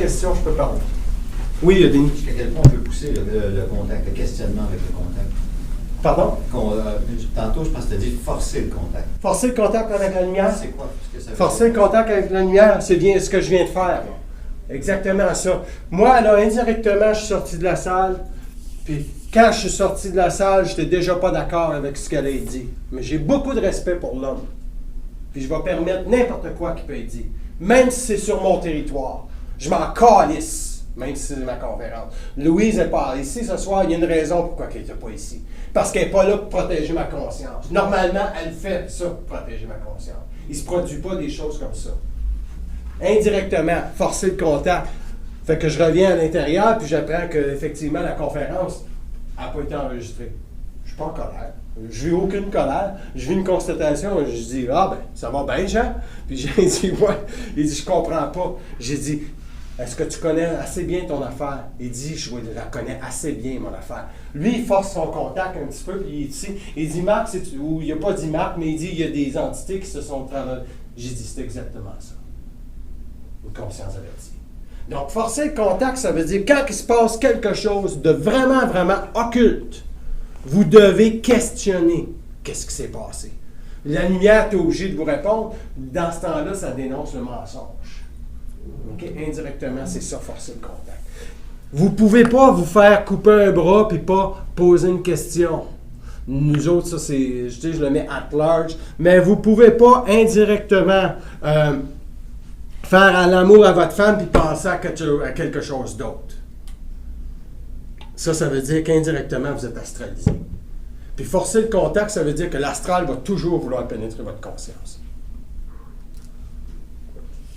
question, je peux parler. Oui, Denis. Jusqu'à quel point on peut pousser le contact, le questionnement avec le contact? Pardon? Tantôt, je pense que tu as dit forcer le contact. Forcer le contact avec la lumière? C'est quoi? Ce que ça veut Forcer dire? le contact avec la lumière, c'est bien ce que je viens de faire. Exactement ça. Moi, là, indirectement, je suis sorti de la salle, puis quand je suis sorti de la salle, je n'étais déjà pas d'accord avec ce qu'elle a dit. Mais j'ai beaucoup de respect pour l'homme. Puis je vais permettre n'importe quoi qui peut être dit. Même si c'est sur mon territoire. Je m'en calisse, même si c'est ma conférence. Louise n'est pas ici ce soir, il y a une raison pourquoi elle n'était pas ici. Parce qu'elle n'est pas là pour protéger ma conscience. Normalement, elle fait ça pour protéger ma conscience. Il ne se produit pas des choses comme ça. Indirectement, forcer le contact. Fait que je reviens à l'intérieur, puis j'apprends qu'effectivement, la conférence n'a pas été enregistrée. Je ne suis pas en colère. Je vis aucune colère. Je vis une constatation. Je dis, ah ben, ça va bien, Jean? Puis j'ai dit, ouais. Il dit, je comprends pas. J'ai dit, est-ce que tu connais assez bien ton affaire? Il dit, je la connais assez bien, mon affaire. Lui, il force son contact un petit peu, puis il est ici. Il dit, Marc, ou il n'a pas dit Marc, mais il dit, il y a des entités qui se sont travaillées. J'ai dit, c'est exactement ça. Une conscience avertie. Donc, forcer le contact, ça veut dire quand il se passe quelque chose de vraiment, vraiment occulte, vous devez questionner qu'est-ce qui s'est passé. La lumière est obligée de vous répondre. Dans ce temps-là, ça dénonce le mensonge. Okay? Indirectement, c'est ça, forcer le contact. Vous ne pouvez pas vous faire couper un bras et pas poser une question. Nous autres, ça, c'est, je le mets at large, mais vous ne pouvez pas indirectement faire l'amour à votre femme puis penser à quelque chose d'autre. Ça veut dire qu'indirectement, vous êtes astralisé. Puis forcer le contact, ça veut dire que l'astral va toujours vouloir pénétrer votre conscience.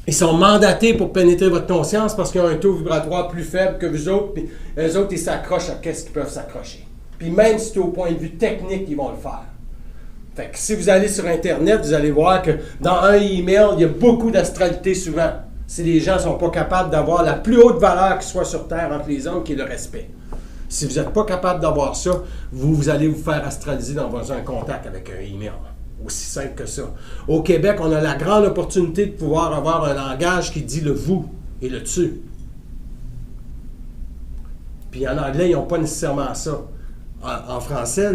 Ils sont mandatés pour pénétrer votre conscience parce qu'ils ont un taux vibratoire plus faible que vous autres, puis eux autres, ils s'accrochent à qu'est-ce qu'ils peuvent s'accrocher. Puis même si c'est au point de vue technique, ils vont le faire. Fait que si vous allez sur Internet, vous allez voir que dans un email, il y a beaucoup d'astralité souvent. Si les gens ne sont pas capables d'avoir la plus haute valeur qui soit sur Terre entre les hommes, qui est le respect. Si vous n'êtes pas capable d'avoir ça, vous allez vous faire astraliser dans un contact avec un email. Aussi simple que ça. Au Québec, on a la grande opportunité de pouvoir avoir un langage qui dit le vous et le tu. Puis en anglais, ils n'ont pas nécessairement ça. En français,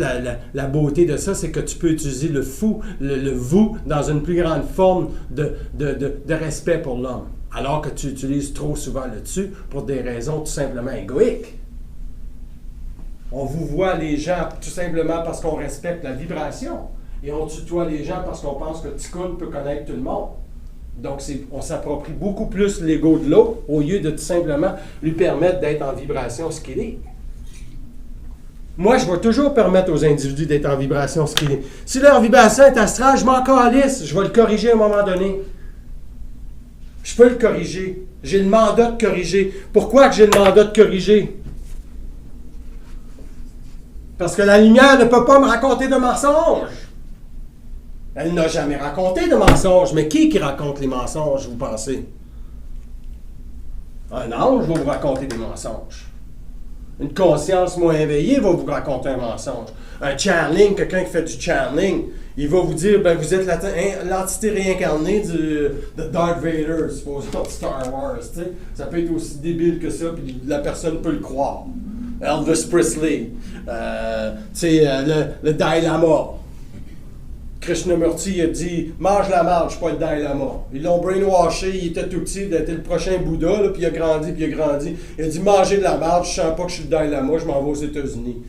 la beauté de ça, c'est que tu peux utiliser le fou, le vous, dans une plus grande forme de respect pour l'homme. Alors que tu utilises trop souvent le tu pour des raisons tout simplement égoïques. On vous voit les gens tout simplement parce qu'on respecte la vibration. Et on tutoie les gens parce qu'on pense que Tikkun peut connaître tout le monde. Donc, on s'approprie beaucoup plus l'ego de l'autre au lieu de tout simplement lui permettre d'être en vibration ce qu'il est. Moi, je vais toujours permettre aux individus d'être en vibration ce qu'il est. Si leur vibration est astrale, je m'en calisse. Je vais le corriger à un moment donné. Je peux le corriger. J'ai le mandat de corriger. Pourquoi que j'ai le mandat de corriger? Parce que la lumière ne peut pas me raconter de mensonges. Elle n'a jamais raconté de mensonges. Mais qui raconte les mensonges, vous pensez? Un ange va vous raconter des mensonges. Une conscience moins éveillée va vous raconter un mensonge. Un channeling, quelqu'un qui fait du channeling, il va vous dire, ben vous êtes l'entité réincarnée de Darth Vader, supposons de Star Wars. T'sais. Ça peut être aussi débile que ça, puis la personne peut le croire. Elvis Presley, le Dalai Lama. Krishnamurti a dit « Mange la marde, je suis pas le Dalai Lama ». Ils l'ont brainwashé, il était tout petit, il était le prochain Bouddha, là, puis il a grandi, puis il a grandi. Il a dit « Mangez de la marde, je sens pas que je suis le Dalai Lama, je m'en vais aux États-Unis ».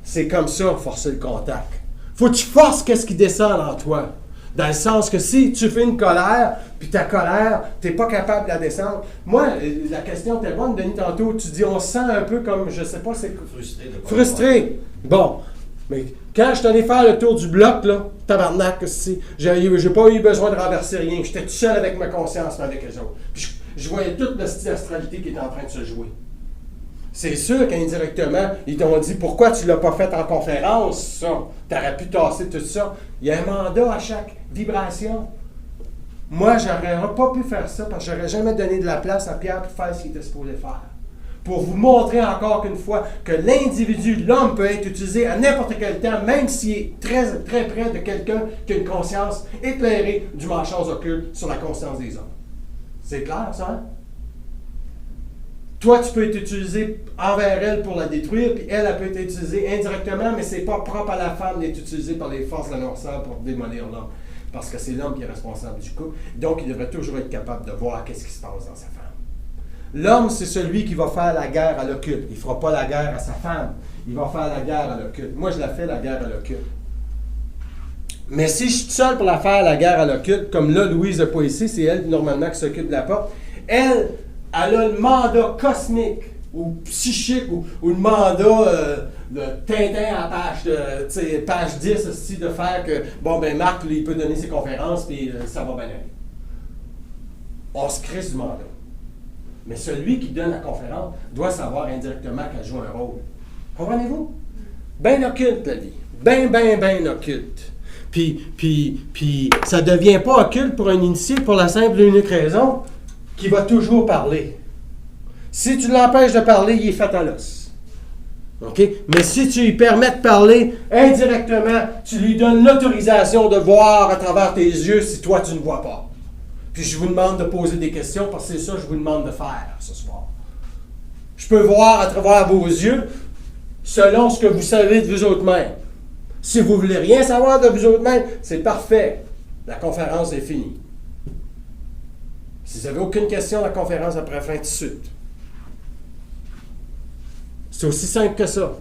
C'est comme ça, forcer le contact. Faut que tu forces qu'est-ce qui descend en toi. Dans le sens que si tu fais une colère, puis ta colère, tu n'es pas capable de la descendre. Moi, la question était bonne, Denis, tantôt, tu dis on se sent un peu comme, je sais pas, c'est... Frustré. Bon. Mais quand je t'en ai fait le tour du bloc, là, tabarnak, j'ai pas eu besoin de renverser rien. J'étais tout seul avec ma conscience, avec eux autres. Puis je voyais toute la astralité qui était en train de se jouer. C'est sûr qu'indirectement, ils t'ont dit « Pourquoi tu ne l'as pas fait en conférence, ça? Tu aurais pu tasser tout ça. » Il y a un mandat à chaque vibration. Moi, j'aurais pas pu faire ça parce que j'aurais jamais donné de la place à Pierre pour faire ce qu'il était supposé faire. Pour vous montrer encore qu'une fois que l'individu, l'homme peut être utilisé à n'importe quel temps, même s'il est très, très près de quelqu'un qui a une conscience éclairée du mensonge occulte sur la conscience des hommes. C'est clair, ça? Hein? Toi, tu peux être utilisé envers elle pour la détruire, puis elle peut être utilisée indirectement, mais c'est pas propre à la femme d'être utilisée par les forces de la noirceur pour démolir l'homme. Parce que c'est l'homme qui est responsable du couple. Donc, il devrait toujours être capable de voir qu'est-ce qui se passe dans sa femme. L'homme, c'est celui qui va faire la guerre à l'occulte. Il ne fera pas la guerre à sa femme. Il va faire la guerre à l'occulte. Moi, je la fais, la guerre à l'occulte. Mais si je suis seul pour la faire, la guerre à l'occulte, comme là, Louise n'a pas ici, c'est elle normalement qui s'occupe de la porte, elle a le mandat cosmique ou psychique ou le mandat de Tintin à page 10 aussi, de faire que, bon, ben Marc, il peut donner ses conférences, puis ça va bien aller. On se crée ce mandat. Mais celui qui donne la conférence doit savoir indirectement qu'elle joue un rôle. Comprenez-vous? Bien occulte, la vie. Bien occulte. Puis ça ne devient pas occulte pour un initié pour la simple et unique raison qu'il va toujours parler. Si tu l'empêches de parler, il est fait à l'os. OK? Mais si tu lui permets de parler indirectement, tu lui donnes l'autorisation de voir à travers tes yeux si toi tu ne vois pas. Puis je vous demande de poser des questions parce que c'est ça que je vous demande de faire ce soir. Je peux voir à travers vos yeux selon ce que vous savez de vous autres-mêmes. Si vous ne voulez rien savoir de vous autres-mêmes, c'est parfait. La conférence est finie. Si vous n'avez aucune question, la conférence après fin de suite. C'est aussi simple que ça.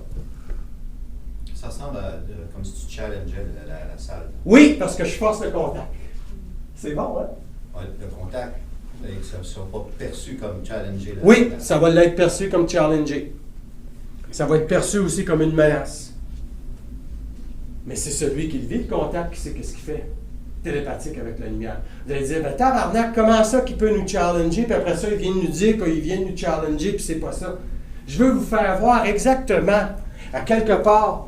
Ça ressemble comme si tu challengeais la salle. Oui, parce que je force le contact. C'est bon, hein? Ouais, le contact, ça ne sera pas perçu comme challenger. Oui, ça va l'être perçu comme challenger. Ça va être perçu aussi comme une menace. Mais c'est celui qui vit le contact qui sait qu'est-ce qu'il fait. Télépathique avec la lumière. Vous allez dire, ben tabarnak, comment ça qu'il peut nous challenger, puis après ça, il vient nous dire qu'il vient nous challenger, puis c'est pas ça. Je veux vous faire voir exactement, à quelque part,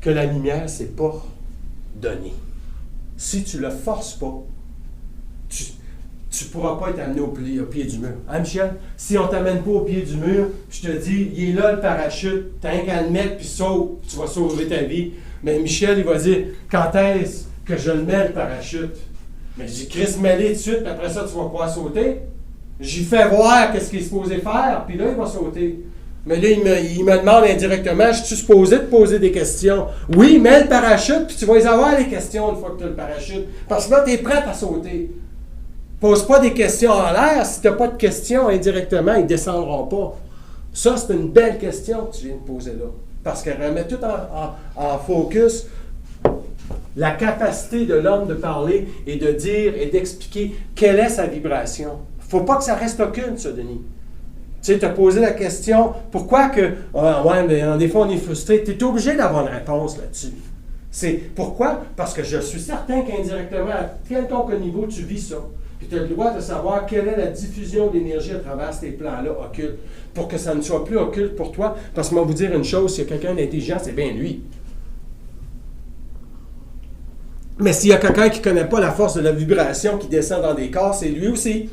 que la lumière, c'est pas donné. Si tu le forces pas, tu ne pourras pas être amené au pied du mur. Hein, Michel? Si on ne t'amène pas au pied du mur, je te dis, il est là le parachute, t'as qu'à le mettre, puis saute, tu vas sauver ta vie. Mais Michel, il va dire, quand est-ce que je le mets, le parachute? Mais je dis, Chris, mets-le tout de suite, puis après ça, tu vas pouvoir sauter. J'y fais voir qu'est-ce qu'il est supposé faire, puis là, il va sauter. Mais là, il me demande indirectement, je suis supposé te poser des questions? Oui, mets le parachute, puis tu vas les avoir les questions une fois que tu as le parachute. Parce que là, tu es prêt à sauter. Pose pas des questions en l'air. Si tu n'as pas de questions indirectement, ils ne descendront pas. Ça, c'est une belle question que tu viens de poser là. Parce qu'elle remet tout en focus la capacité de l'homme de parler et de dire et d'expliquer quelle est sa vibration. Il ne faut pas que ça reste occulte, ça, Denis. Tu sais, tu as posé la question, pourquoi que... ouais, mais des fois, on est frustré. Tu es obligé d'avoir une réponse là-dessus. C'est pourquoi? Parce que je suis certain qu'indirectement, à quelconque niveau, tu vis ça. Puis tu as le droit de savoir quelle est la diffusion d'énergie à travers ces plans-là occultes, pour que ça ne soit plus occulte pour toi. Parce que moi, vous dire une chose, s'il y a quelqu'un d'intelligent, c'est bien lui. Mais s'il y a quelqu'un qui ne connaît pas la force de la vibration qui descend dans des corps, c'est lui aussi.